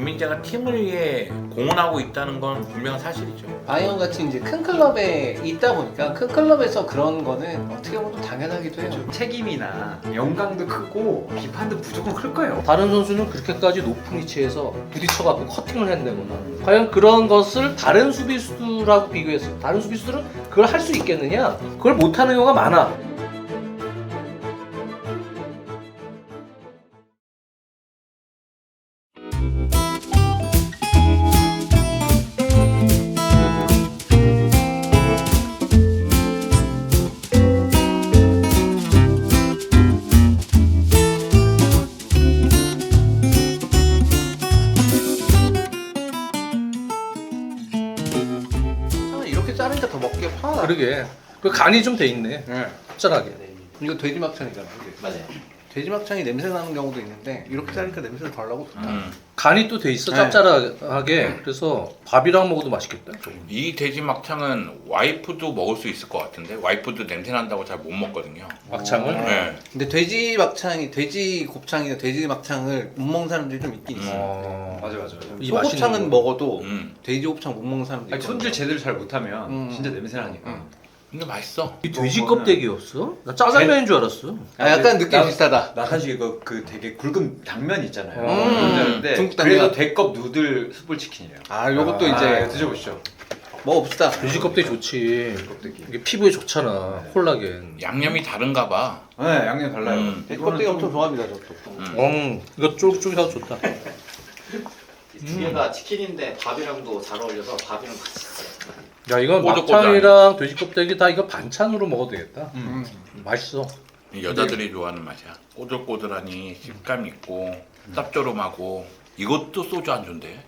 김민재가 팀을 위해 공헌하고 있다는 건 분명한 사실이죠. 바이언 같이 이제 큰 클럽에 있다 보니까 큰 클럽에서 그런 거는 어떻게 보면 또 당연하기도 해요. 책임이나 영광도 크고 비판도 무조건 클 거예요. 다른 선수는 그렇게까지 높은 위치에서 부딪혀갖고 커팅을 한다거나 과연 그런 것을 다른 수비수들하고 비교했을 때 다른 수비수들은 그걸 할 수 있겠느냐? 그걸 못하는 경우가 많아. 이렇게 자르니까 더 먹기가 편하다. 그러게. 그 간이 좀 돼 있네. 네. 짭짤하게. 이거 돼지 막창이잖아. 맞아요. 돼지 막창이 냄새 나는 경우도 있는데 이렇게 자르니까 냄새를 덜 나고 좋다. 간이 또 돼 있어 네. 짭짤하게. 그래서 밥이랑 먹어도 맛있겠다. 이 돼지 막창은 와이프도 먹을 수 있을 것 같은데 와이프도 냄새 난다고 잘 못 먹거든요. 막창을. 네. 근데 돼지 막창이 돼지 곱창이나 돼지 막창을 못 먹는 사람들이 좀 있긴 있어. 요 맞아. 이 맛있는 소곱창은 거. 먹어도 음. 돼지 곱창 못 먹는 사람들이 아니, 손질 제대로 잘 못하면 진짜 냄새 음. 나니까. 근데 맛있어. 이 돼지 껍데기였어? 나 짜장면인 줄 알았어. 아, 약간 느낌 나- 비슷하다. 나 사실 이거 그 되게 굵은 당면 있잖아요. 음. 중국 근데 당면. 그래서 대컵 누들 숯불 치킨이에요. 아, 요것도 이제 드셔보시죠. 먹어봅시다. 돼지 껍데기 좋지. 껍데기. 이게 피부에 좋잖아. 콜라겐. 양념이 다른가 봐. 네, 양념 달라요. 돼지 껍데기 엄청 좋아합니다, 저도. 이거 쫄깃쫄깃하고 좋다. 두 개가 치킨인데 밥이랑도 잘 어울려서 밥이랑 같이 있어요. 야 이건 꼬들꼬들 막창이랑 돼지 껍데기 다 이거 반찬으로 먹어도 되겠다. 맛있어. 여자들이 좋아하는 맛이야. 꼬들꼬들하니 식감 있고 짭조름하고 이것도 소주 안주인데.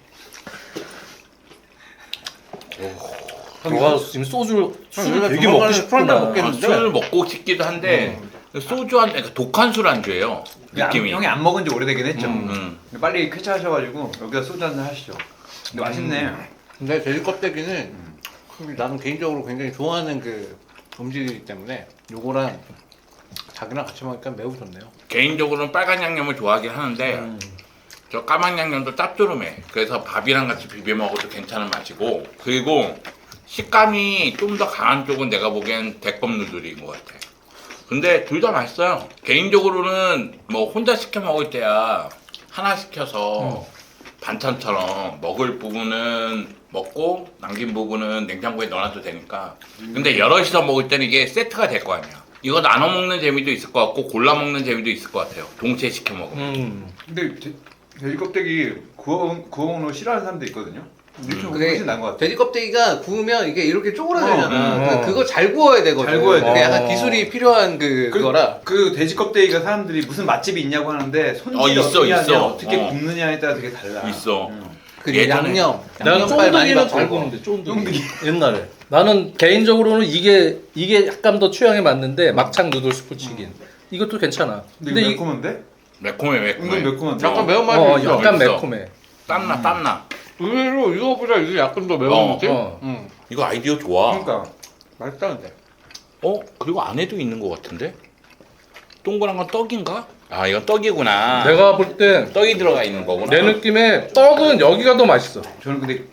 너가 지금 소주 술 원래 되게 조만간에 먹고 술 한잔 싶구나. 먹겠는데? 술 먹고 싶기도 한데 소주 한 그러니까 독한 술 안주예요. 느낌이. 형이 안 먹은 지 오래되긴 했죠. 음. 근데 빨리 쾌차하셔가지고 여기다 소주 한잔 하시죠. 근데 맛있네. 근데 돼지 껍데기는 나는 개인적으로 굉장히 좋아하는 그 음식이기 때문에 요거랑 닭이랑 같이 먹으니까 매우 좋네요. 개인적으로는 빨간 양념을 좋아하긴 하는데 저 까만 양념도 짭조름해. 그래서 밥이랑 같이 비벼 먹어도 괜찮은 맛이고 그리고 식감이 좀 더 강한 쪽은 내가 보기엔 대검 누들인 것 같아. 근데 둘 다 맛있어요. 개인적으로는 뭐 혼자 시켜 먹을 때야 하나 시켜서 반찬처럼 먹을 부분은 먹고 남긴 부분은 냉장고에 넣어놔도 되니까. 근데 여럿이서 먹을 때는 이게 세트가 될 거 아니야. 이거 나눠 먹는 재미도 있을 것 같고 골라 먹는 재미도 있을 것 같아요. 동시에 시켜 먹으면. 근데 돼지 껍데기 구워먹는 거 싫어하는 사람도 있거든요. 이렇게 먹으면 근데 훨씬 나은 것 같아. 돼지 껍데기가 구우면 이게 이렇게 쪼그라들잖아. 어. 근데 그거 잘 구워야 되거든. 잘 구워야 돼. 그게 약간 기술이 필요한 그거라. 그 돼지 껍데기가 사람들이 무슨 맛집이 있냐고 하는데 손질이 있어, 어떻게 하냐, 있어. 어떻게 어. 굽느냐에 따라 되게 달라. 있어. 그 예전에- 양념. 난 양념빨 많이 쫀득이는 잘 바꾸고. 구는데 쫀득이. 옛날에. 나는 개인적으로는 이게 약간 더 취향에 맞는데 막창 누들 스프치킨. 이것도 괜찮아. 근데 이거 이- 매콤한데? 매콤해 매콤해. 은근 매콤한데? 약간 매운맛이 있어. 약간 있어. 매콤해. 땀나 땀나. 의외로 이거보다 이게 약간 더 매운 느낌? 어. 이거 아이디어 좋아. 그러니까 맛있다 근데. 그리고 안에도 있는 것 같은데? 동그란 건 떡인가? 아 이건 떡이구나. 내가 볼 때 내 떡이 들어가 있는 거구나. 느낌에 떡은 여기가 더 맛있어. 저는 근데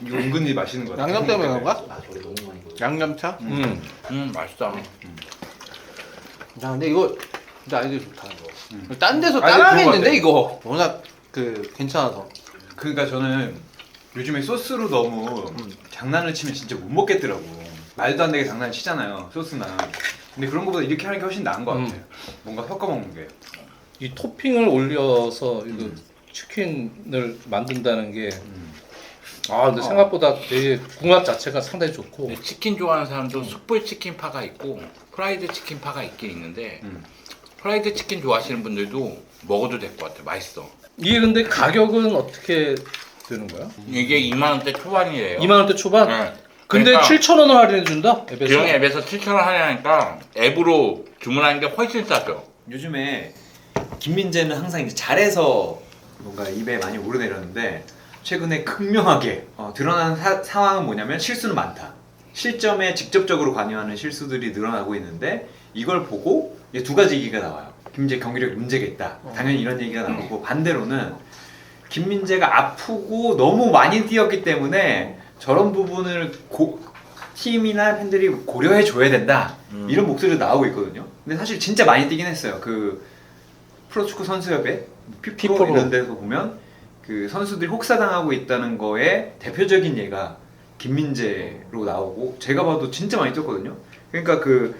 이거 은근히 맛있는 것 같아요. 양념 때문에 그런가? 아, 저게 너무 많이 익었어. 양념차? 맛있다. 야 근데 이거 진짜 아이디어 좋다 이거. 딴 데서 아이디어 좋은 것 따라하겠는데 같아. 이거. 워낙 괜찮아서. 그러니까 저는 요즘에 소스로 너무 장난을 치면 진짜 못 먹겠더라고. 말도 안 되게 장난을 치잖아요, 소스나. 근데 그런 거보다 이렇게 하는 게 훨씬 나은 것 같아요. 뭔가 섞어 먹는 게. 이 토핑을 올려서 이거 치킨을 만든다는 게 근데 생각보다 되게 궁합 자체가 상당히 좋고 근데 치킨 좋아하는 사람도 숯불 치킨 파가 있고 프라이드 치킨 파가 있긴 있는데 프라이드 치킨 좋아하시는 분들도 먹어도 될 것 같아. 맛있어. 이게 근데 가격은 어떻게 되는 거야? 이게 2만 원대 초반이래요. 2만 원대 초반? 네. 근데 그러니까 7,000원 할인해 준다? 앱에서? 비용 앱에서 7,000원 할인하니까 앱으로 주문하는 게 훨씬 싸죠. 요즘에 김민재는 항상 이제 잘해서 뭔가 입에 많이 오르내렸는데 최근에 극명하게 드러나는 상황은 뭐냐면 실수는 많다. 실점에 직접적으로 관여하는 실수들이 늘어나고 있는데 이걸 보고 이게 두 가지 얘기가 나와요. 김민재 경기력에 문제가 있다. 당연히 이런 얘기가 나오고 반대로는 김민재가 아프고 너무 많이 뛰었기 때문에 저런 부분을 팀이나 팬들이 고려해 줘야 된다 이런 목소리도 나오고 있거든요. 근데 사실 진짜 많이 뛰긴 했어요. 그 프로축구 선수협회 피프로 이런 데서 보면 그 선수들이 혹사당하고 있다는 거에 대표적인 예가 김민재로 나오고 제가 봐도 진짜 많이 뛰었거든요. 그러니까 그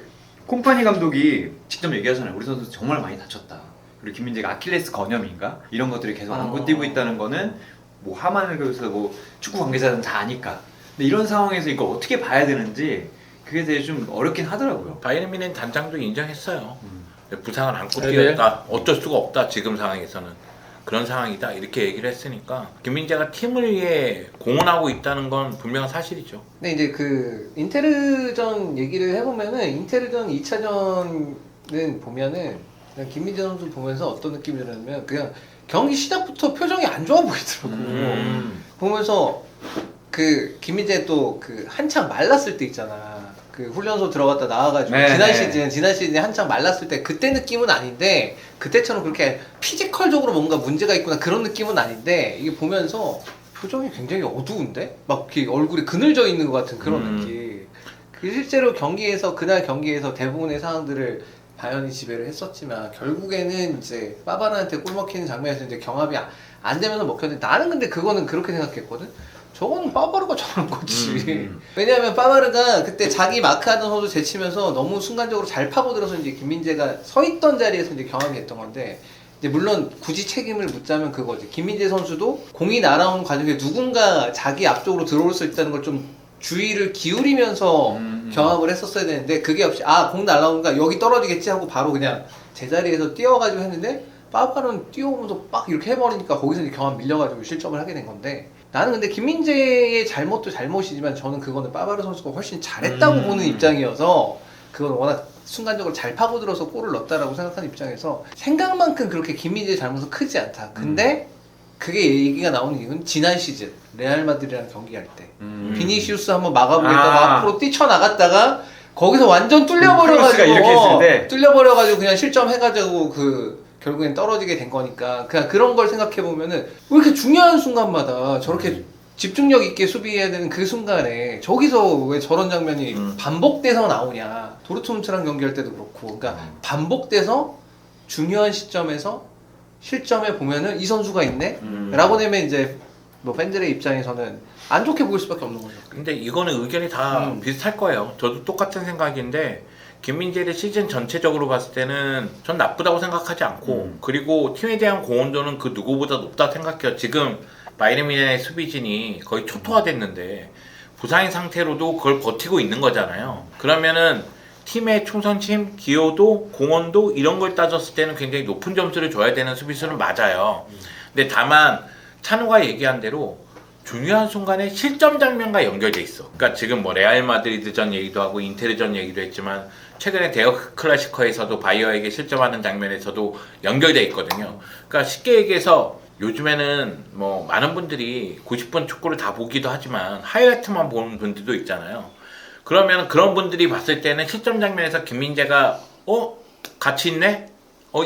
콤파니 감독이 직접 얘기하잖아요. 우리 선수 정말 많이 다쳤다. 그리고 김민재가 아킬레스 건염인가 이런 것들이 계속 안고 뛰고 있다는 거는 뭐 하만을 그래서 뭐 축구 관계자들은 다 아니까. 근데 이런 상황에서 이거 어떻게 봐야 되는지 그게 되게 좀 어렵긴 하더라고요. 바이에른 뮌헨 단장도 인정했어요. 부상을 안고 네. 뛰었다. 어쩔 수가 없다. 지금 상황에서는 그런 상황이다. 이렇게 얘기를 했으니까 김민재가 팀을 위해 공헌하고 있다는 건 분명한 사실이죠. 근데 이제 그 인테르전 얘기를 해보면은 인테르전 2차전은 보면은 그냥 김민재 선수 보면서 어떤 느낌이 들었냐면 그냥 경기 시작부터 표정이 안 좋아 보이더라고. 보면서 그 김민재 또 그 한창 말랐을 때 있잖아. 그 훈련소 들어갔다 나와가지고 네, 지난 시즌에 한창 말랐을 때 그때 느낌은 아닌데 그때처럼 그렇게 피지컬적으로 뭔가 문제가 있구나 그런 느낌은 아닌데 이게 보면서 표정이 굉장히 어두운데 막 이렇게 얼굴이 그늘져 있는 것 같은 그런 느낌. 그 실제로 경기에서 그날 경기에서 대부분의 상황들을 바이언이 지배를 했었지만 결국에는 이제 빠바르한테 골 먹히는 장면에서 이제 경합이 안 되면서 먹혔는데 나는 근데 그거는 그렇게 생각했거든. 저거는 빠바르가 저런 거지. 왜냐하면 빠바르가 그때 자기 마크하던 선수 제치면서 너무 순간적으로 잘 파고들어서 이제 김민재가 서 있던 자리에서 이제 경합이 됐던 건데 이제 물론 굳이 책임을 묻자면 그거지. 김민재 선수도 공이 날아오는 과정에 누군가 자기 앞쪽으로 들어올 수 있다는 걸 좀 주의를 기울이면서 경합을 했었어야 되는데 그게 없이 공 날아오니까 여기 떨어지겠지 하고 바로 그냥 제자리에서 뛰어가지고 했는데 빠바르는 뛰어오면서 빡 이렇게 해버리니까 거기서 이제 경합 밀려가지고 실점을 하게 된 건데 나는 근데 김민재의 잘못도 잘못이지만 저는 그거는 빠바르 선수가 훨씬 잘했다고 보는 입장이어서 그건 워낙 순간적으로 잘 파고들어서 골을 넣었다라고 생각하는 입장에서 생각만큼 그렇게 김민재의 잘못은 크지 않다. 근데 그게 얘기가 나오는 이유는 지난 시즌 레알 마드리드랑 경기할 때 비니시우스 한번 막아보겠다고 앞으로 뛰쳐나갔다가 거기서 완전 크로스가 이렇게 했을 때. 뚫려버려가지고 그냥 실점해가지고 결국엔 떨어지게 된 거니까 그냥 그런 걸 생각해 보면은 왜 이렇게 중요한 순간마다 저렇게 집중력 있게 수비해야 되는 그 순간에 저기서 왜 저런 장면이 반복돼서 나오냐. 도르트문트랑 경기할 때도 그렇고 그러니까 반복돼서 중요한 시점에서 실점해 보면은 이 선수가 있네 라고 되면 이제 뭐 팬들의 입장에서는 안 좋게 보일 수밖에 없는 거죠. 근데 이거는 의견이 다 비슷할 거예요. 저도 똑같은 생각인데 김민재를 시즌 전체적으로 봤을 때는 전 나쁘다고 생각하지 않고 그리고 팀에 대한 공헌도는 그 누구보다 높다 생각해요. 지금 바이에른 뮌헨의 수비진이 거의 초토화됐는데 부상인 상태로도 그걸 버티고 있는 거잖아요. 그러면은 팀의 충성심, 기여도, 공헌도 이런 걸 따졌을 때는 굉장히 높은 점수를 줘야 되는 수비수는 맞아요. 근데 다만 찬우가 얘기한 대로 중요한 순간에 실점 장면과 연결돼 있어. 그러니까 지금 뭐 레알 마드리드전 얘기도 하고 인테르전 얘기도 했지만 최근에 대여 클래시커에서도 바이어에게 실점하는 장면에서도 연결돼 있거든요. 그러니까 쉽게 얘기해서 요즘에는 뭐 많은 분들이 90분 축구를 다 보기도 하지만 하이라이트만 보는 분들도 있잖아요. 그러면 그런 분들이 봤을 때는 실점 장면에서 김민재가 같이 있네?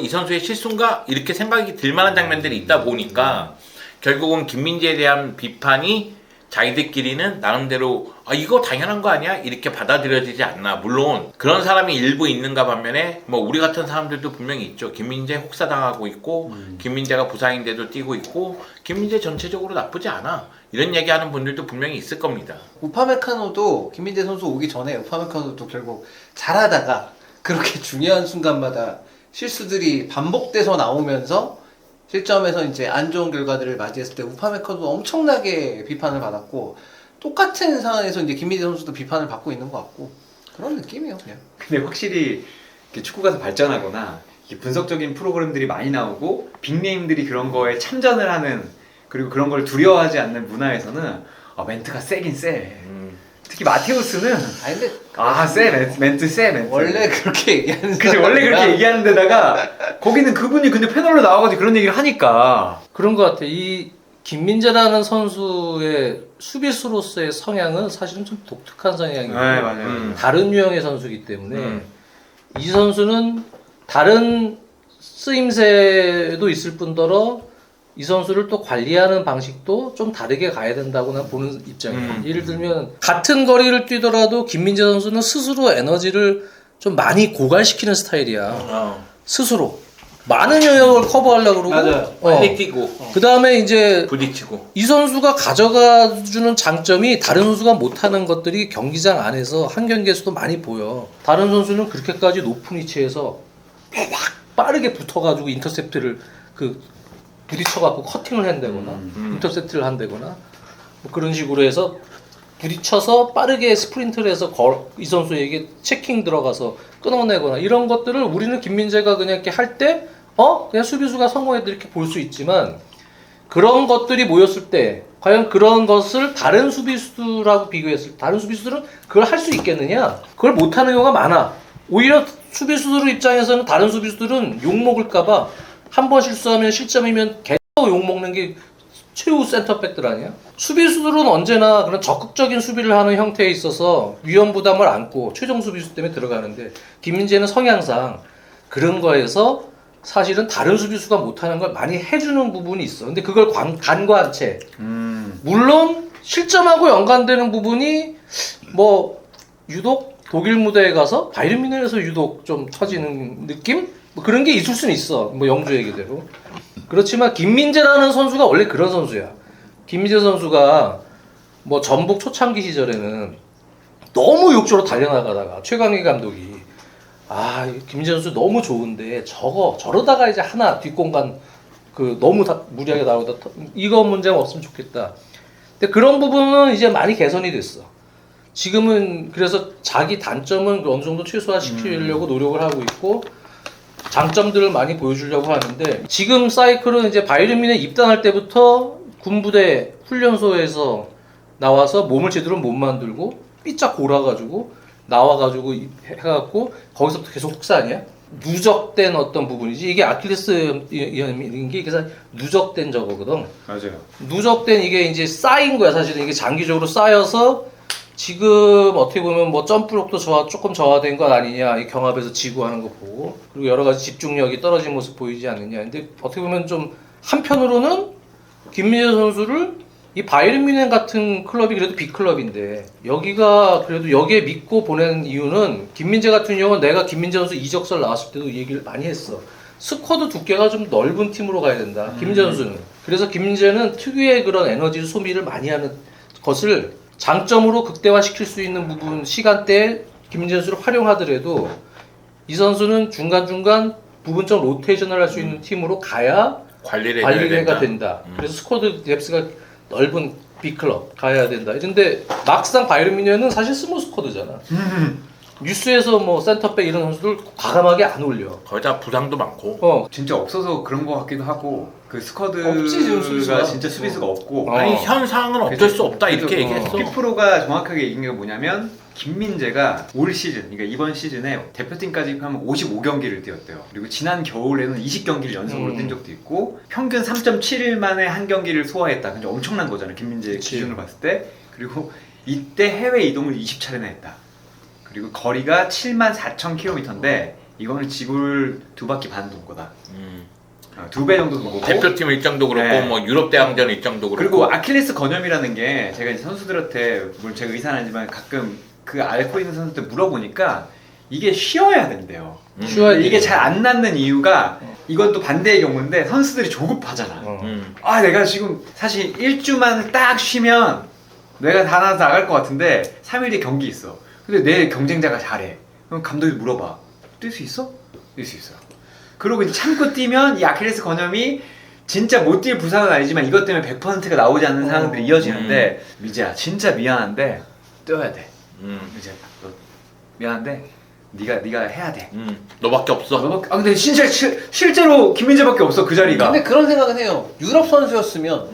이 선수의 실수인가? 이렇게 생각이 들 만한 장면들이 있다 보니까 결국은 김민재에 대한 비판이 자기들끼리는 나름대로 이거 당연한 거 아니야? 이렇게 받아들여지지 않나. 물론 그런 사람이 일부 있는가 반면에 뭐 우리 같은 사람들도 분명히 있죠. 김민재 혹사당하고 있고 김민재가 부상인데도 뛰고 있고 김민재 전체적으로 나쁘지 않아. 이런 얘기하는 분들도 분명히 있을 겁니다. 우파메카노도 김민재 선수 오기 전에 우파메카노도 결국 잘하다가 그렇게 중요한 순간마다 실수들이 반복돼서 나오면서 실점에서 이제 안 좋은 결과들을 맞이했을 때 우파메카노도 엄청나게 비판을 받았고 똑같은 상황에서 이제 김민재 선수도 비판을 받고 있는 것 같고 그런 느낌이에요 그냥. 근데 확실히 이렇게 축구가 더 발전하거나 이렇게 분석적인 프로그램들이 많이 나오고 빅네임들이 그런 거에 참전을 하는 그리고 그런 걸 두려워하지 않는 문화에서는 멘트가 세긴 세. 특히 마테우스는 근데 멘트 세. 원래 그렇게 얘기하는 그치 원래 그렇게 얘기하는 데다가 거기는 그분이 근데 패널로 나와가지고 그런 얘기를 하니까 그런 것 같아. 이 김민재라는 선수의 수비수로서의 성향은 사실은 좀 독특한 성향이고 맞아요. 다른 유형의 선수이기 때문에 이 선수는 다른 쓰임새도 있을 뿐더러 이 선수를 또 관리하는 방식도 좀 다르게 가야 된다고 난 보는 입장이에요. 예를 들면 같은 거리를 뛰더라도 김민재 선수는 스스로 에너지를 좀 많이 고갈시키는 스타일이야. 스스로 많은 영역을 커버하려고 그러고 맞아요. 빨리 뛰고 그 다음에 이제 부딪히고. 이 선수가 가져가주는 장점이 다른 선수가 못하는 것들이 경기장 안에서 한 경기에서도 많이 보여. 다른 선수는 그렇게까지 높은 위치에서 막 빠르게 붙어가지고 인터셉트를 부딪혀갖고 커팅을 한다거나 인터셉트를 한다거나 뭐 그런 식으로 해서 부딪혀서 빠르게 스프린트를 해서 이 선수에게 체킹 들어가서 끊어내거나 이런 것들을 우리는 김민재가 그냥 이렇게 할 때 그냥 수비수가 성공했다 이렇게 볼 수 있지만 그런 것들이 모였을 때 과연 그런 것을 다른 수비수들하고 비교했을 때 다른 수비수들은 그걸 할 수 있겠느냐? 그걸 못하는 경우가 많아. 오히려 수비수들 입장에서는 다른 수비수들은 욕먹을까봐 한 번 실수하면 실점이면 계속 욕먹는 게 최후 센터백들 아니야? 수비수들은 언제나 그런 적극적인 수비를 하는 형태에 있어서 위험 부담을 안고 최종 수비수 때문에 들어가는데 김민재는 성향상 그런 거에서 사실은 다른 수비수가 못하는 걸 많이 해주는 부분이 있어. 근데 그걸 간과한 채 물론 실점하고 연관되는 부분이 뭐 유독 독일 무대에 가서 바이에른 뮌헨에서 유독 좀 터지는 느낌? 뭐 그런 게 있을 수는 있어. 뭐 영주 얘기대로. 그렇지만 김민재라는 선수가 원래 그런 선수야. 김민재 선수가 뭐 전북 초창기 시절에는 너무 욕조로 달려나가다가 최강희 감독이 김민재 선수 너무 좋은데 저러다가 이제 하나 뒷공간 너무 무리하게 나오다 이거 문제가 없으면 좋겠다. 근데 그런 부분은 이제 많이 개선이 됐어. 지금은 그래서 자기 단점은 어느 정도 최소화시키려고 노력을 하고 있고 장점들을 많이 보여주려고 하는데 지금 사이클은 이제 바이에른 뮌헨 입단할 때부터 군부대 훈련소에서 나와서 몸을 제대로 못 만들고 삐짝 골아가지고 나와가지고 해갖고 거기서부터 계속 혹사하냐? 누적된 어떤 부분이지 이게 아킬레스腱인 게 그래서 누적된 저거거든. 맞아요. 누적된 이게 이제 쌓인 거야 사실은 이게 장기적으로 쌓여서 지금 어떻게 보면 뭐 점프력도 조금 저하된 것 아니냐 이 경합에서 지고 하는 거 보고 그리고 여러 가지 집중력이 떨어진 모습 보이지 않느냐. 근데 어떻게 보면 좀 한편으로는 김민재 선수를 이 바이에른 뮌헨 같은 클럽이 그래도 빅클럽인데 여기가 그래도 여기에 믿고 보낸 이유는 김민재 같은 경우는 내가 김민재 선수 이적설 나왔을 때도 얘기를 많이 했어. 스쿼드 두께가 좀 넓은 팀으로 가야 된다. 김민재 선수는. 그래서 김민재는 특유의 그런 에너지 소비를 많이 하는 것을 장점으로 극대화시킬 수 있는 부분 시간대에 김민재 선수를 활용하더라도 이 선수는 중간중간 부분적 로테이션을 할 수 있는 팀으로 가야 관리가 관리가 된다. 그래서 스쿼드 뎁스가 넓은 B클럽 가야 된다. 근데 막상 바이에른 뮌헨은 사실 스몰 스쿼드잖아. 뉴스에서 뭐 센터백 이런 선수들 과감하게 안 올려. 거의 다 부상도 많고. 진짜 없어서 그런 것 같기도 하고 그 없지, 지금 수비수가. 스쿼드가 진짜 수비수가 없고 아니 현상은 어쩔 수 없다 이렇게 얘기했어. 피프로가 정확하게 얘기한 게 뭐냐면 김민재가 올 시즌, 그러니까 이번 시즌에 대표팀까지 하면 55경기를 뛰었대요. 그리고 지난 겨울에는 20경기를 연속으로 뛴 적도 있고 평균 3.7일 만에 한 경기를 소화했다. 근데 엄청난 거잖아요. 김민재 그치. 기준으로 봤을 때. 그리고 이때 해외 이동을 20차례나 했다. 그리고 거리가 74,000km인데 이거는 지구를 2바퀴 반 돈 거다. 2배 정도 돈 거고. 대표팀 일정도 그렇고 네. 뭐 유럽 대항전 일정도 그렇고. 그리고 아킬레스 건염이라는 게 제가 이제 선수들한테 물론 제가 의사는 아니지만 가끔 그 앓고 있는 선수한테 물어보니까 이게 쉬어야 된대요. 쉬어야 이게 돼요. 잘 안 낫는 이유가 이건 또 반대의 경우인데 선수들이 조급하잖아. 내가 지금 사실 1주만 딱 쉬면 내가 다 나갈 것 같은데 3일 뒤에 경기 있어. 근데 내 경쟁자가 잘해. 그럼 감독이 물어봐. 뛸 수 있어? 뛸 수 있어. 그러고 이제 참고 뛰면 이 아킬레스 건염이 진짜 못 뛸 부상은 아니지만 이것 때문에 100%가 나오지 않는 상황들이 이어지는데 미재야 진짜 미안한데 뛰어야 돼. 미재야 너 미안한데 네가 해야 돼. 너밖에 없어. 근데 실제로 김민재밖에 없어 그 자리가. 근데 그런 생각은 해요. 유럽 선수였으면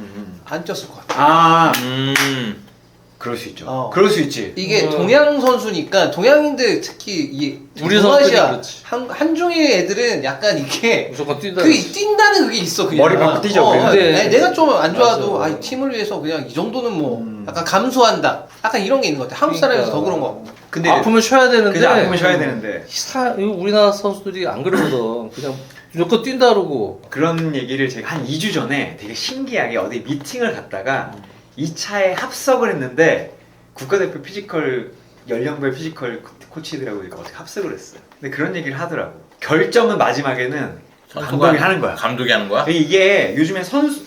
안 쪘을 것 같아. 그럴 수 있죠. 어. 그럴 수 있지. 이게 동양 선수니까 동양인들 특히 이 우리 선수들이 동아시아 그렇지. 한중의 애들은 약간 이게 무조건 뛴다. 뛴다는 그게 있어. 그냥. 머리 박고 뛰죠, 그냥. 근데- 아니, 내가 좀 안 좋아도 맞아. 팀을 위해서 그냥 이 정도는 뭐 약간 감수한다. 약간 이런 게 있는 것 같아. 한국 사람에서 더 그런 거 같고. 근데 아프면 쉬어야 되는데. 그냥 아프면 쉬어야 되는데. 우리나라 선수들이 안 그러거든. 그냥 무조건 뛴다 그러고. 그런 얘기를 제가 한 2주 전에 되게 신기하게 어디 미팅을 갔다가 2차에 합석을 했는데 국가대표 피지컬 연령별 피지컬 코치들하고 어떻게 합석을 했어요. 근데 그런 얘기를 하더라고. 결정은 마지막에는 감독이 하는 거야. 감독이 하는 거야? 이게 요즘에 선수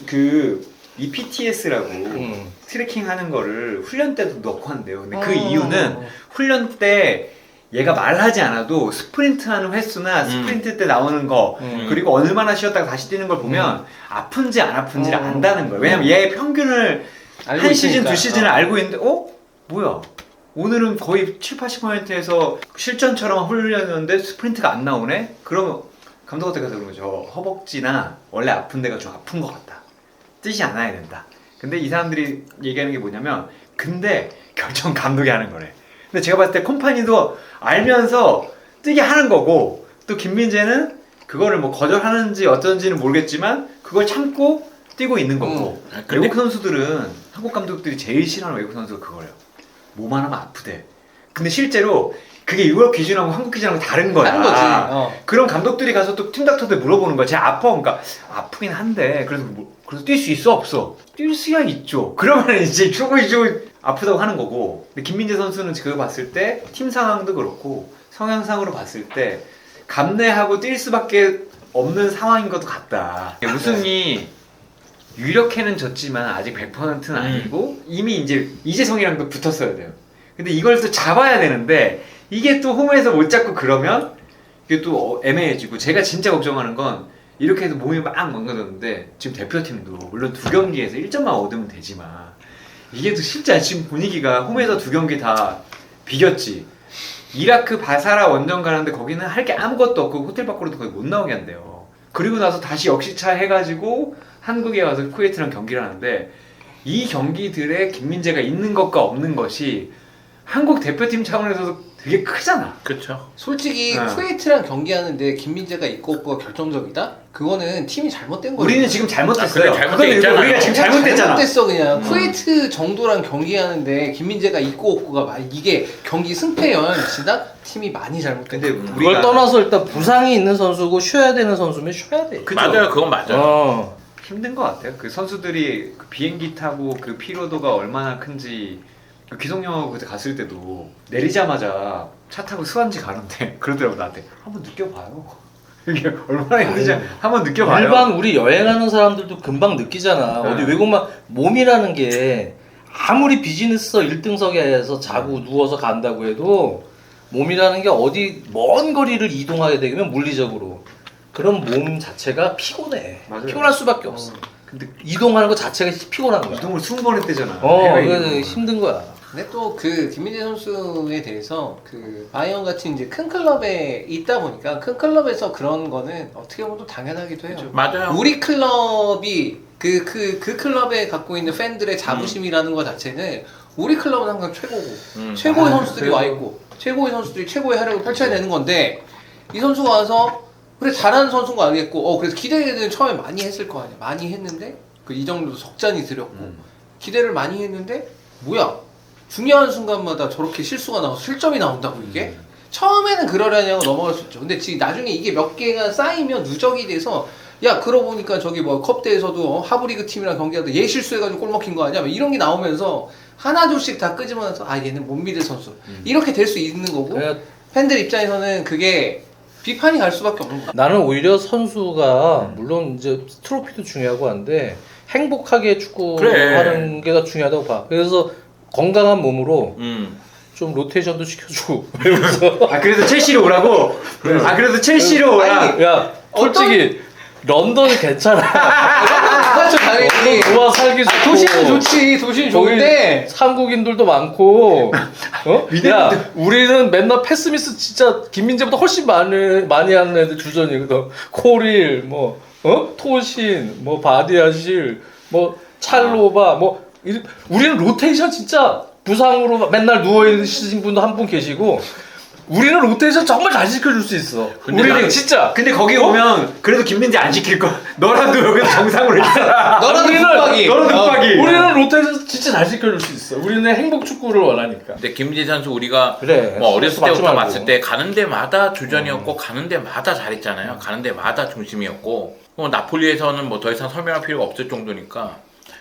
이 PTS라고 음. 트래킹 하는 거를 훈련 때도 넣고 한대요. 근데 그 이유는 훈련 때 얘가 말하지 않아도 스프린트 하는 횟수나 스프린트 때 나오는 거 그리고 얼마나 쉬었다가 다시 뛰는 걸 보면 아픈지 안 아픈지를 안다는 거예요. 왜냐면 얘의 평균을 알고 한 시즌 있으니까. 두 시즌을 알고 있는데 뭐야 오늘은 거의 7-80%에서 실전처럼 훈련했는데 스프린트가 안 나오네? 그러면 감독한테 가서 그런 거죠. 허벅지나 원래 아픈 데가 좀 아픈 것 같다. 뛰지 않아야 된다. 근데 이 사람들이 얘기하는 게 뭐냐면 근데 결정 감독이 하는 거래. 근데 제가 봤을 때 콤파니도 알면서 뛰게 하는 거고 또 김민재는 그거를 뭐 거절하는지 어쩐지는 모르겠지만 그걸 참고 뛰고 있는 거고 외국 선수들은 한국 감독들이 제일 싫어하는 외국 선수가 그거래요. 뭐만 하면 아프대. 근데 실제로 그게 유럽 기준하고 한국 기준하고 다른 거야. 다른 거지. 그럼 감독들이 가서 또 팀닥터들 물어보는 거야. 쟤 아파? 그러니까 아프긴 한데 그래서 뛸 수 있어 없어? 뛸 수야 있죠. 그러면 이제 조금 아프다고 하는 거고. 근데 김민재 선수는 그거 봤을 때 팀 상황도 그렇고 성향상으로 봤을 때 감내하고 뛸 수밖에 없는 상황인 것도 같다. 우승이 유력해는 졌지만 아직 100%는 아니고 이미 이제 이재성이랑도 붙었어야 돼요. 근데 이걸 또 잡아야 되는데 이게 또 홈에서 못 잡고 그러면 이게 또 애매해지고 제가 진짜 걱정하는 건 이렇게 해서 몸이 막 망가졌는데 지금 대표팀도 물론 2경기에서 1점만 얻으면 되지만 이게 또 진짜 지금 분위기가 홈에서 2경기 다 비겼지. 이라크 바사라 원정 가는데 거기는 할 게 아무것도 없고 호텔 밖으로도 거의 못 나오게 한대요. 그리고 나서 다시 역시차 해가지고 한국에 와서 쿠웨이트랑 경기를 하는데 이 경기들에 김민재가 있는 것과 없는 것이 한국 대표팀 차원에서도 되게 크잖아. 그렇죠. 솔직히 네. 쿠웨이트랑 경기하는데 김민재가 있고 없고가 결정적이다? 그거는 팀이 잘못된 거야. 우리는 지금 잘못했어요. 그래, 잘못돼 그거는 있잖아. 우리가 지금 잘못됐잖아. 잘못됐어 그냥. 쿠웨이트 정도랑 경기하는데 김민재가 있고 없고가 이게 경기 승패 영향을 미친다? 팀이 많이 잘못된 근데 거야. 그걸 떠나서 일단 부상이 있는 선수고 쉬어야 되는 선수면 쉬어야 돼. 그쵸? 맞아요. 그건 맞아요. 힘든 것 같아요. 그 선수들이 그 비행기 타고 그 피로도가 얼마나 큰지 그 기성용하고 그때 갔을 때도 내리자마자 차 타고 수완지 가는데 그러더라고 나한테 한번 느껴봐요. 이게 얼마나 힘든지 한번 느껴봐요. 일반 우리 여행하는 사람들도 금방 느끼잖아. 네. 어디 외국만 몸이라는 게 아무리 비즈니스 1등석에서 자고 누워서 간다고 해도 몸이라는 게 어디 먼 거리를 이동하게 되면 물리적으로 그런 몸 자체가 피곤해. 맞아요. 피곤할 수밖에 없어. 근데 이동하는 것 자체가 피곤한 거야. 이동을 20번 했대잖아. 그래서 힘든 거야. 근데 또 그 김민재 선수에 대해서 그 바이언 같은 이제 큰 클럽에 있다 보니까 큰 클럽에서 그런 거는 어떻게 보면 또 당연하기도 해요. 맞아요. 우리 클럽이 그 클럽에 갖고 있는 팬들의 자부심이라는 것 자체는 우리 클럽은 항상 최고고 최고의 선수들이 와 있고 최고의 선수들이 최고의 활약을 펼쳐야 되는 건데 이 선수가 와서 그래 잘하는 선수인 거 알겠고 그래서 기대는 처음에 많이 했을 거 아니야. 많이 했는데 그 이 정도 석잔이 들였고 기대를 많이 했는데 뭐야 중요한 순간마다 저렇게 실수가 나와서 실점이 나온다고 이게 처음에는 그러려냐고 넘어갈 수 있죠. 근데 지금 나중에 이게 몇 개가 쌓이면 누적이 돼서 야 그러고 보니까 저기 뭐 컵대에서도 하브리그 팀이랑 경기하다 얘 실수해가지고 골 먹힌 거 아니야? 뭐 이런 게 나오면서 하나둘씩 다 끄집어내서 얘는 못 믿을 선수 이렇게 될 수 있는 거고 그래, 팬들 입장에서는 그게 비판이 갈 수밖에 없는 거야. 나는 오히려 선수가 물론 이제 트로피도 중요하고 한데 행복하게 축구하는 게 더 중요하다고 봐. 그래서 건강한 몸으로 좀 로테이션도 시켜주고 이러면서 그래서 첼시로 오라고. 그래서 첼시로 오라. 야 솔직히 런던 괜찮아. 그렇죠 당연히. 좋아 살기 좋고 도시는 좋지. 도시는 좋은데 한국인들도 많고 야 우리는 맨날 패스미스 진짜 김민재보다 훨씬 많이 하는 애들 주전이거든. 코릴 뭐 토신 뭐 바디아실 뭐 찰로바 뭐 우리는 로테이션 진짜 부상으로 맨날 누워있는 분도 한 분 계시고 우리는 로테이션 정말 잘 시켜줄 수 있어. 근데 우리는 나는- 진짜. 근데 거기 오면 그래도 김민재 안 시킬 거. 너라도 여기서 정상으로 있잖아. 너라도 뚝박이. 너라도 뚝박이. 우리는 로테이션 진짜 잘 시켜줄 수 있어. 우리는 행복 축구를 원하니까. 근데 김민재 선수 우리가 그래. 뭐 어렸을 맞지 때부터 말고. 봤을 때 가는 데마다 주전이었고 가는 데마다 잘했잖아요. 가는 데마다 중심이었고 나폴리에서는 뭐 더 이상 설명할 필요가 없을 정도니까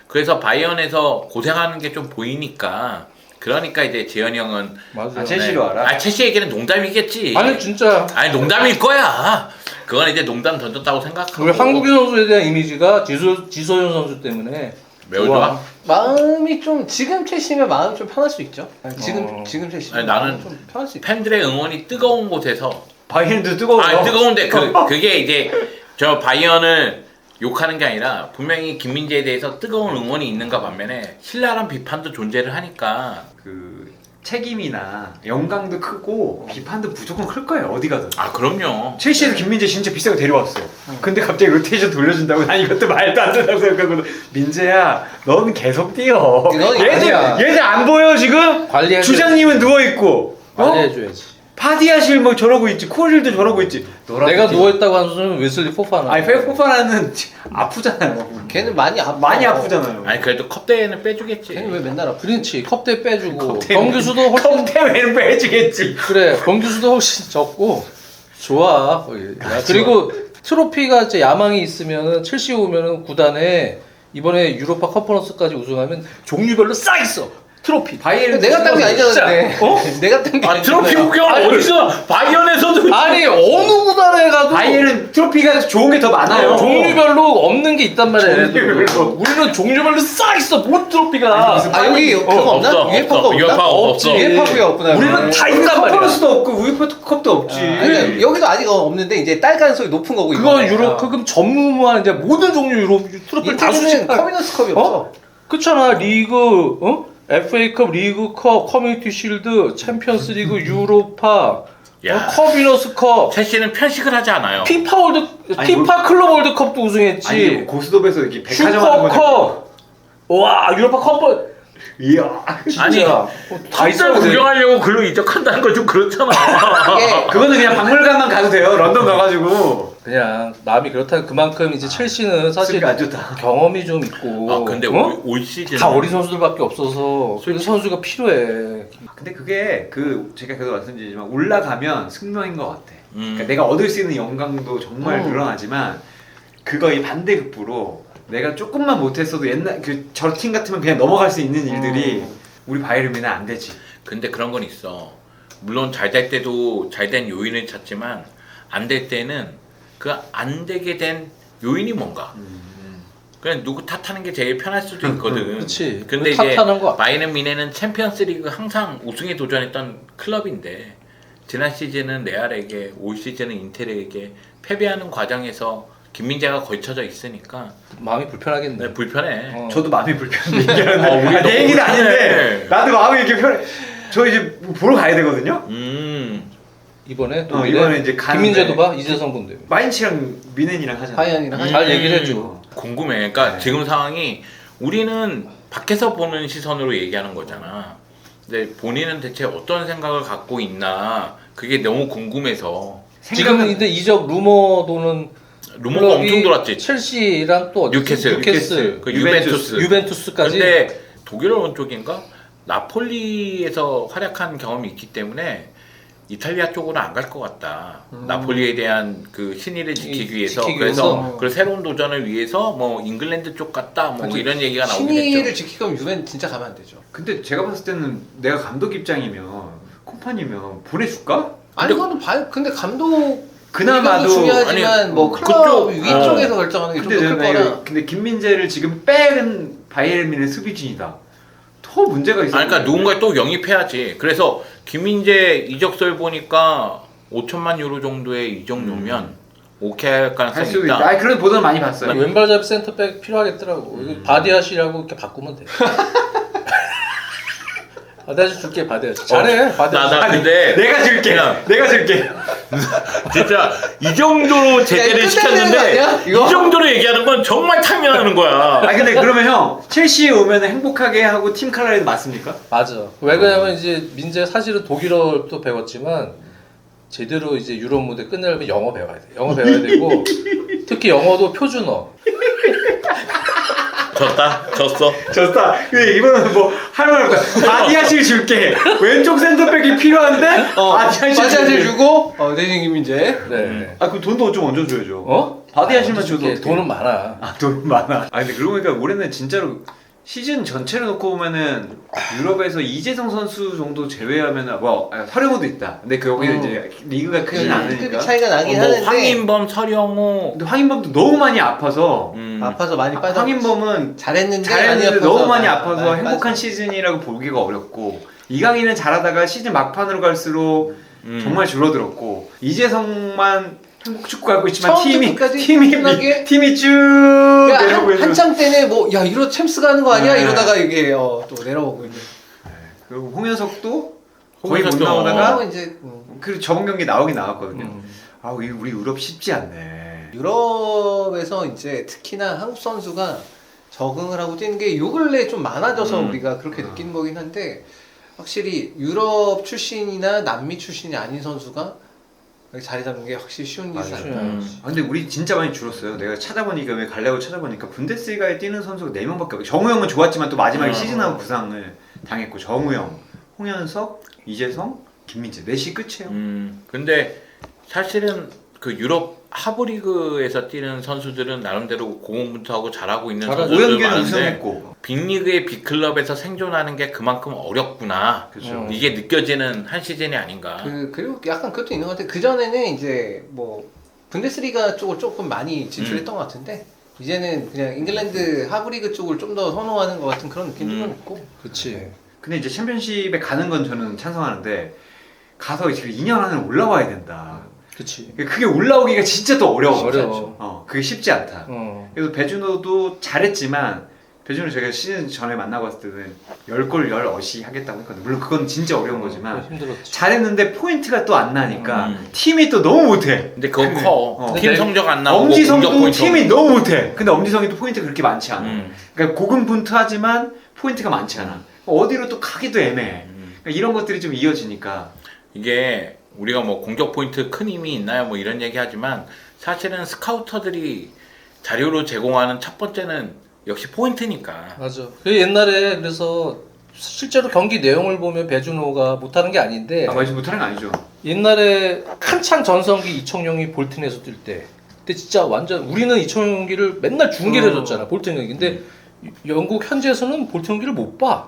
그래서 바이언에서 고생하는 게 좀 보이니까 그러니까 이제 재현이 형은 맞아. 아, 첼시로 알아? 아 첼시 얘기는 농담이겠지. 아니 진짜. 아니 농담일 거야. 그건 이제 농담 던졌다고 생각하고 우리 한국인 선수에 대한 이미지가 지소연 선수 때문에 매우 좋아. 마음이 좀 지금 첼시면 마음이 좀 편할 수 있죠. 지금 첼시. 아니, 나는 좀 편할 수 있죠. 팬들의 응원이 뜨거운 곳에서 바이엔도 뜨거워. 아 뜨거운데 그게 이제 저 바이언을 욕하는 게 아니라 분명히 김민재에 대해서 뜨거운 응원이 있는가 반면에 신랄한 비판도 존재를 하니까 그 책임이나 영광도 크고 비판도 무조건 클 거예요. 어디 가든. 아 그럼요. 첼시에서 김민재 진짜 비싸게 데려왔어. 근데 갑자기 로테이션 돌려준다고 난 이것도 말도 안 된다고 생각하거든. 민재야, 넌 계속 뛰어. 넌 얘들 아니야. 얘들 안 보여 지금? 관리해줘. 주장님은 누워 있고. 관리해줘야지. 파디아실 뭐 저러고 있지. 코어실도 저러고 있지. 너라도 내가 뛰어. 누워있다고 하는 선수는 웨슬리 포파나. 아니 페포파라는 아프잖아요. 걔는 많이 많이 아프잖아요. 아니 그래도 컵 대회는 빼주겠지. 걔는 왜 맨날 아프? 그렇지. 컵대 빼주고 컵대 경기수도 훨씬 컵대회는 빼주겠지. 그래 경기수도 훨씬 적고 좋아. 야, 그리고 트로피가 이제 야망이 있으면은 첼시 오면은 구단에 이번에 유로파 컨퍼런스까지 우승하면 종류별로 싹 있어. 트로피. 바이에른 내가 딴 게 아니잖아. 진짜. 근데. 어? 내가 딴 게 아 트로피 구경 어디서 바이언에서도 아니 어느 구단에 가도 바이에른 트로피가 좋은 게 더 많아요. 종류별로 없는 게 있단 말이야. 종류별로. 얘네들도. 우리는 종류별로 싹 있어. 뭔 트로피가. 아 여기 그거 없나? 없어, UEFA가 없어. 없나? UEFA가 없어. UEFA가 없구나. 우리는 다 있단 말이야. 컨퍼런스도 없고 우에파 컵도 없지. 아니, 여기도 아직 없는데 이제 딸 가능성이 높은 거고 그거 이번에. 유로 그럼 전무한 이제 모든 종류 유로 트로피를 다 이태리는 수집한. 커미너스컵이 없어. 그렇잖아. 리그, FA컵, 리그컵, 커뮤니티 실드, 챔피언스 리그, 유로파, 야. 커비너스컵, 첼시는 편식을 하지 않아요. 피파 아니, 피파 클럽 월드컵도 우승했지. 아니 고스톱에서 이렇게 백화점 하는 거죠. 슈퍼컵. 와, 유로파 컵. 이야. 아니 다 컵들 있어야 돼. 구경하려고 글로 이적한다는 건 좀 그렇잖아. 이게 그거는 그냥 박물관만 가도 돼요. 런던 가가지고. 그냥 마음이 그렇다. 그만큼 이제 첼시는 사실 수비가 안 좋다. 경험이 좀 있고. 아 근데 올 시즌 다 어린 선수들밖에 없어서 그 선수가 필요해. 근데 그게 그 제가 계속 말씀드리지만 올라가면 숙명인 것 같아. 음. 그러니까 내가 얻을 수 있는 영광도 정말 음. 늘어나지만 그거의 반대급부로 내가 조금만 못했어도 옛날 그 저 팀 같으면 그냥 넘어갈 수 있는 일들이 우리 바이에른은 안 되지. 근데 그런 건 있어. 물론 잘 될 때도 잘 된 요인을 찾지만 안 될 때는 그 안 되게 된 요인이 뭔가. 그냥 누구 탓하는 게 제일 편할 수도 있거든. 그치. 근데 그 이제 탓하는 거. 바이에른 미네는 챔피언스리그 항상 우승에 도전했던 클럽인데 지난 시즌은 레알에게, 올 시즌은 인텔에게 패배하는 과정에서 김민재가 걸쳐져 있으니까 마음이 불편하겠네. 네, 불편해. 저도 마음이 불편해 얘기하는데 우리 내 얘기는 너무 아닌데 불편해. 나도 마음이 이렇게 편해. 저 이제 보러 가야 되거든요. 이번에 독일에 이번에 이제 가는데 김민재도 봐 이재성 본대. 마인츠랑 미넨이랑 하잖아. 바이언이랑 하자. 잘 얘기를 해줘. 궁금해. 그러니까 네. 지금 상황이 우리는 밖에서 보는 시선으로 얘기하는 거잖아. 근데 본인은 대체 어떤 생각을 갖고 있나 그게 너무 궁금해서 지금 근데 이적 루머 도는 루머가 클럽이 엄청 돌았지. 첼시랑 또 어디지? 뉴캐슬, 그 유벤투스. 유벤투스까지. 근데 독일 언론 쪽인가 나폴리에서 활약한 경험이 있기 때문에 이탈리아 쪽으로 안 갈 것 같다. 나폴리에 대한 그 신의를 지키기 위해서 지키기 그래서 위해서. 그 새로운 도전을 위해서 뭐 잉글랜드 쪽 같다. 뭐 그치. 이런 얘기가 나오긴 신의를 했죠. 지키면 유벤 진짜 가면 안 되죠. 근데 제가 봤을 때는 내가 감독 입장이면 콤파니면 보내줄까? 아니 그거는 근데 감독 그나마도 이것도 중요하지만 아니, 뭐 클럽 그쪽, 위쪽에서 결정하는 게 좀 근데 더 클 내가 거라. 이거- 근데 김민재를 지금 뺀 바이에른의 수비진이다. 더 문제가 있어. 아니, 그러니까 누군가 또 영입해야지. 그래서 김민재 이적설 보니까 5천만 유로 정도의 이적료면 오케이 할 할 가능성이 수도 있다. 있다. 아니 그런 보도는 많이 봤어요. 왼발잡이 센터백 필요하겠더라고. 이거 바디아시라고 이렇게 바꾸면 돼. 바디아시 줄게 바디아시. 잘해 바디아시. 나 근데 내가 줄게. 그냥 내가 줄게. 진짜 이 정도로 제대를 끝내는 거 시켰는데 아니야? 이거? 이 정도로 얘기하는 건 정말 타면하는 거야. 아 근데 그러면 형 첼시에 오면 행복하게 하고 팀 칼라에도 맞습니까? 맞아. 왜 그러냐면 이제 민재 사실은 독일어도 배웠지만 제대로 이제 유럽 무대 끝내려면 영어 배워야 돼. 영어 배워야 되고 특히 영어도 표준어. 졌어. 좋다. 이번은 뭐 할 말 없다. 바디아실 줄게. 왼쪽 센터백이 필요한데 바디아실 바디아실 주고 대신 김민재. 네. 아, 그 돈도 좀 얹어 줘야죠. 어? 바디아실만 줘도 이게 돈은 많아. 아, 돈 많아. 아, 근데 그러고 보니까 올해는 진짜로 시즌 전체를 놓고 보면은 유럽에서 이재성 선수 정도 제외하면은 뭐 서령호도 있다. 근데 그 여기는 이제 리그가 크진 급이 않으니까. 차이가 나긴 뭐 하는데 황인범, 서령호. 근데 황인범도 너무 많이 아파서 아파서 많이 빠져. 황인범은 잘했는데 잘했는데 많이 아파서 너무 많이 아파서 많이 행복한 빠져. 시즌이라고 보기가 어렵고 이강인은 잘하다가 시즌 막판으로 갈수록 정말 줄어들었고 이재성만 행복 축구 하고 있지만 처음부터 끝까지 꾸준하게 팀이 쭉 야, 내려오고 있는. 한참 때는 뭐 야 이러 챔스 가는 거 아니야 네. 이러다가 이게 또 내려오고 있는. 그리고 홍현석도 거의 못 홍현석도 나오다가 이제 그 저번 경기 나오긴 나왔거든요. 아, 우리 유럽 쉽지 않네. 유럽에서 이제 특히나 한국 선수가 적응을 하고 뛰는 게 요 근래 좀 많아져서 우리가 그렇게 느끼는 거긴 한데 확실히 유럽 출신이나 남미 출신이 아닌 선수가 여기 자리 잡는 게 확실히 쉬운 일이 맞아요. 아니다. 아, 근데 우리 진짜 많이 줄었어요. 내가 찾아보니까 왜 갈래고 찾아보니까 분데스리가에 뛰는 선수가 4명밖에 없고 정우 형은 좋았지만 또 마지막에 시즌하고 부상을 당했고 정우 형, 홍현석, 이재성, 김민재 넷이 끝이에요. 근데 사실은 그 유럽 하브리그에서 뛰는 선수들은 나름대로 고공분투하고 잘하고 있는 잘하죠. 선수들 오연규는 많은데 우승했고. 빅리그의 빅클럽에서 생존하는 게 그만큼 어렵구나. 그렇죠. 이게 느껴지는 한 시즌이 아닌가. 그리고 약간 그것도 있는 것 같아. 그 전에는 이제 뭐 분데스리가 쪽을 조금 많이 진출했던 것 같은데 이제는 그냥 잉글랜드 하브리그 쪽을 좀 더 선호하는 것 같은 그런 느낌도 좀 있고. 그렇지. 근데 이제 챔피언십에 가는 건 저는 찬성하는데 가서 지금 2년 안에 올라와야 된다. 그렇지. 그게 올라오기가 진짜 또 어려워. 어려워. 그게 쉽지 않다. 그래서 배준호도 잘했지만 배준호 제가 시즌 전에 만나고 봤을 때는 10골 10어시 하겠다고 했거든요. 물론 그건 진짜 어려운 거지만 힘들었지. 잘했는데 포인트가 또 안 나니까 팀이 또 너무 못해. 근데 그건 커. 팀 근데 성적 안 나오고 공격 엄지성도 포인트 팀이 너무 못해. 근데 엄지성이 또 포인트가 그렇게 많지 않아. 그러니까 고군분투하지만 포인트가 많지 않아. 어디로 또 가기도 애매해. 그러니까 이런 것들이 좀 이어지니까. 이게 우리가 뭐 공격 포인트 큰 힘이 있나요? 뭐 이런 얘기 하지만 사실은 스카우터들이 자료로 제공하는 첫 번째는 역시 포인트니까. 맞아. 그 옛날에 그래서 실제로 경기 내용을 보면 배준호가 못하는 게 아닌데 말지 못하는 거 아니죠. 옛날에 한창 전성기 이청용이 볼튼에서 뛸 때 그때 진짜 완전 우리는 이청용 경기를 맨날 중계를 해줬잖아. 볼튼 경기. 근데 영국 현지에서는 볼튼 경기를 못 봐.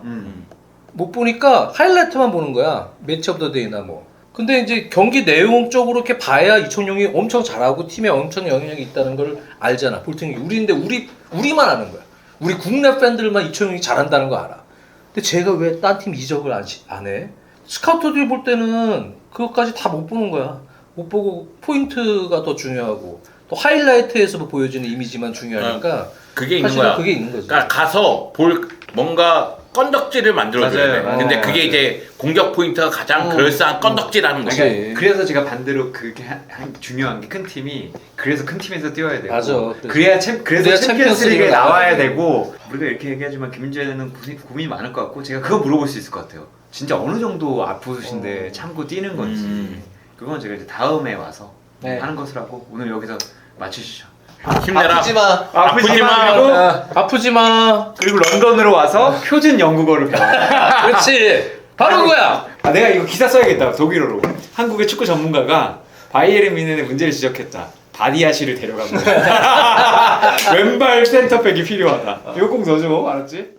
못 보니까 하이라이트만 보는 거야. 매치 오브 더 데이나 뭐. 근데 이제 경기 내용적으로 이렇게 봐야 이청용이 엄청 잘하고 팀에 엄청 영향력이 있다는 걸 알잖아. 볼튼 경기. 우리인데 우리만 아는 거야. 우리 국내 팬들만 이청용이 잘한다는 거 알아. 근데 제가 왜 딴 팀 이적을 안 해? 스카우터들이 볼 때는 그것까지 다 못 보는 거야. 못 보고 포인트가 더 중요하고 또 하이라이트에서 보여지는 이미지만 중요하니까 그게 있는 사실은 거야. 그게 있는 거지. 그러니까 가서 뭔가 건덕지를 만들어줘야 맞아요. 돼. 근데 그게 이제 공격 포인트가 가장 그럴싸한 건덕지라는 거지. 그러니까 그래서 제가 반대로 그게 중요한 게 큰 팀이 그래서 큰 팀에서 뛰어야 되고 맞아. 그래서 그래야 챔피언스리그에 나와야 돼. 되고 우리가 이렇게 얘기하지만 김민재는 고민이 많을 것 같고 제가 그거 물어볼 수 있을 것 같아요. 진짜 어느 정도 아프신데 참고 뛰는 건지 그건 제가 이제 다음에 와서 네. 하는 것을 하고 오늘 여기서 마치시죠. 힘내라. 아프지 마. 아프지 마. 어, 아프지 마. 그리고 런던으로 와서 표준 영국어를 배워. 그렇지. 바로 그거야. 아, 내가 이거 기사 써야겠다. 독일어로. 한국의 축구 전문가가 바이에른 뮌헨의 문제를 지적했다. 바디아시를 데려간 거야. 왼발 센터백이 필요하다. 이거 꼭 넣어줘. 알았지?